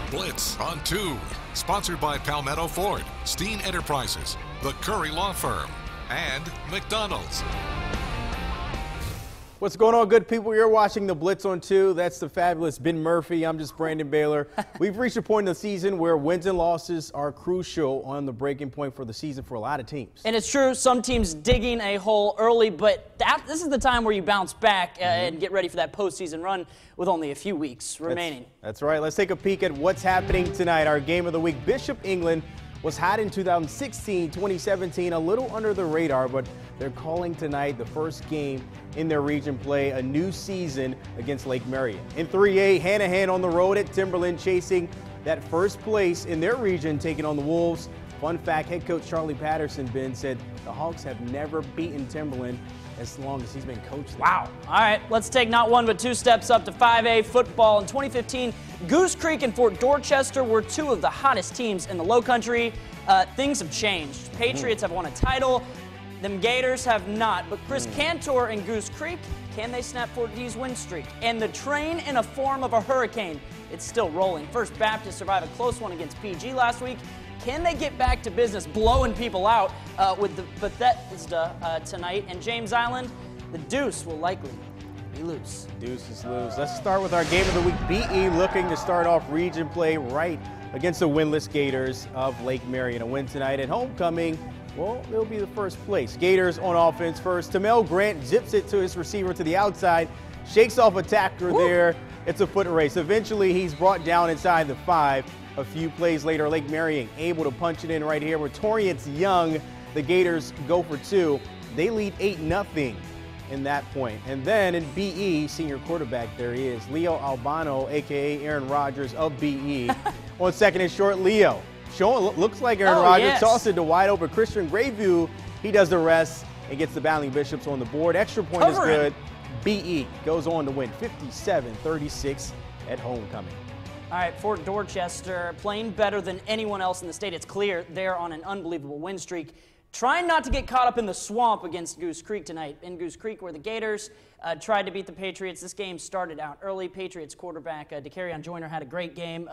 Blitz on 2, sponsored by Palmetto Ford, Steen Enterprises, the Curry Law Firm, and McDonald's. What's going on, good people? You're watching the Blitz on 2. That's the fabulous Ben Murphy. I'm just Brandon Baylor. We've reached a point in the season where wins and losses are crucial on the breaking point for the season for a lot of teams. And it's true, some teams digging a hole early, but this is the time where you bounce back and get ready for that postseason run with only a few weeks remaining. That's right. Let's take a peek at what's happening tonight. Our game of the week, Bishop England was hot in 2016, 2017, a little under the radar, but they're calling tonight the first game in their region play, a new season against Lake Marion. In 3A, hand-to-hand on the road at Timberland, chasing that first place in their region, taking on the Wolves. Fun fact, head coach Charlie Patterson, Ben, said the Hawks have never beaten Timberland as long as he's been coached there. Wow. All right, let's take not one but two steps up to 5A football. In 2015, Goose Creek and Fort Dorchester were two of the hottest teams in the Lowcountry. Things have changed. Patriots have won a title. Them Gators have not, but Chris Cantor and Goose Creek, can they snap Fort D's win streak? And the train in a form of a hurricane, it's still rolling. First Baptist survived a close one against PG last week. Can they get back to business blowing people out with the Bethesda tonight? And James Island, the Deuce will likely be loose. Deuce is loose. Let's start with our game of the week. BE looking to start off region play right against the winless Gators of Lake Marion. A win tonight at homecoming. Well, it'll be the first place. Gators on offense first. Tamel Grant zips it to his receiver to the outside, shakes off a tackler there. It's a foot race. Eventually, he's brought down inside the 5. A few plays later, Lake Marion able to punch it in right here with Toriance Young. The Gators go for 2. They lead 8-0 in that point. And then in BE, senior quarterback, there he is, Leo Albano, a.k.a. Aaron Rodgers of BE. On second and short, Leo. Looks like Aaron Rodgers, tossed it to wide open Christian Grayview. He does the rest and gets the Battling Bishops on the board. Extra point is good. BE goes on to win 57-36 at homecoming. All right, Fort Dorchester playing better than anyone else in the state. It's clear they're on an unbelievable win streak. Trying not to get caught up in the swamp against Goose Creek tonight. In Goose Creek, where the Gators tried to beat the Patriots. This game started out early. Patriots quarterback DeCarrion Joyner had a great game.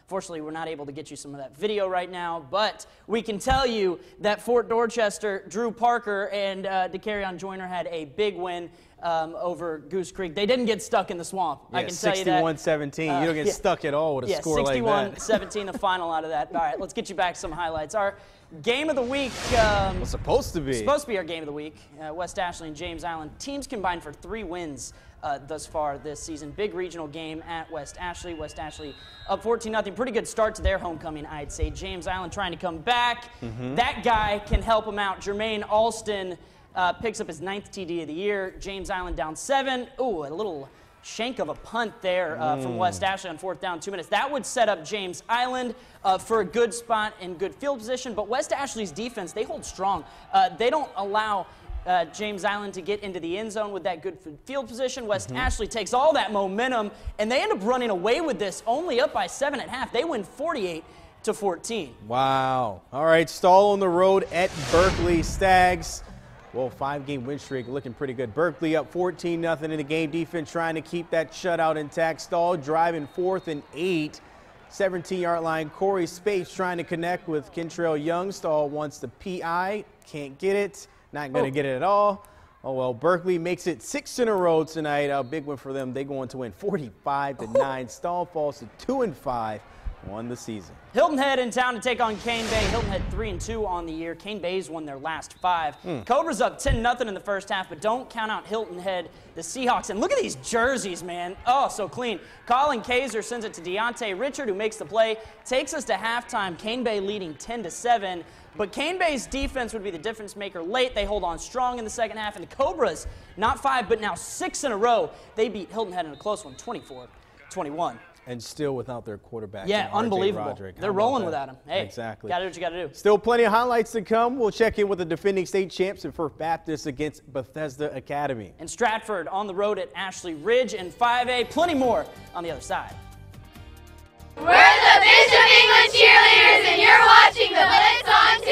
Fortunately, we're not able to get you some of that video right now, but we can tell you that Fort Dorchester, Drew Parker, and DeCarrion Joyner had a big win over Goose Creek. They didn't get stuck in the swamp. Yeah, I can tell you that. 61-17. You don't get stuck at all with a score like that. 61-17, the final out of that. All right, let's get you back some highlights. Our game of the week. Was supposed to be. Supposed to be our game of the week. West Ashley and James Island. Teams combined for 3 wins thus far this season. Big regional game at West Ashley. West Ashley up 14-0. Pretty good start to their homecoming, I'd say. James Island trying to come back. That guy can help them out. Jermaine Alston picks up his 9th TD of the year. James Island down 7. Ooh, a little shank of a punt there from West Ashley on 4th down, 2 minutes. That would set up James Island for a good spot and good field position. But West Ashley's defense, they hold strong. They don't allow James Island to get into the end zone with that good field position. West Ashley takes all that momentum, and they end up running away with this, only up by 7 at half. They win 48-14. Wow. All right, Stall on the road at Berkeley. Stags. Well, 5-game win streak looking pretty good. Berkeley up 14-0 in the game. Defense trying to keep that shutout intact. Stall driving 4th and 8. 17-yard line. Corey Spates trying to connect with Kentrell Young. Stall wants the PI. Can't get it. Not going to get it at all. Oh, well, Berkeley makes it 6 in a row tonight. A big win for them. They're going to win 45-9. Stall falls to 2-5. Won the season. Hilton Head in town to take on Cane Bay. Hilton Head 3-2 on the year. Cane Bay's won their last 5. Cobras up 10-0 in the first half, but don't count out Hilton Head, the Seahawks. And look at these jerseys, man. Oh, so clean. Colin Kaiser sends it to Deontay Richard, who makes the play. Takes us to halftime. Cane Bay leading 10-7. But Cane Bay's defense would be the difference maker late. They hold on strong in the second half. And the Cobras, not 5, but now 6 in a row. They beat Hilton Head in a close one, 24-21. And still without their quarterback. Yeah, unbelievable. They're rolling without him. Hey, exactly. Got to do what you got to do. Still plenty of highlights to come. We'll check in with the defending state champs and First Baptist against Bethesda Academy. And Stratford on the road at Ashley Ridge in 5A. Plenty more on the other side. We're the Bishop England cheerleaders, and you're watching the Blitz on 2.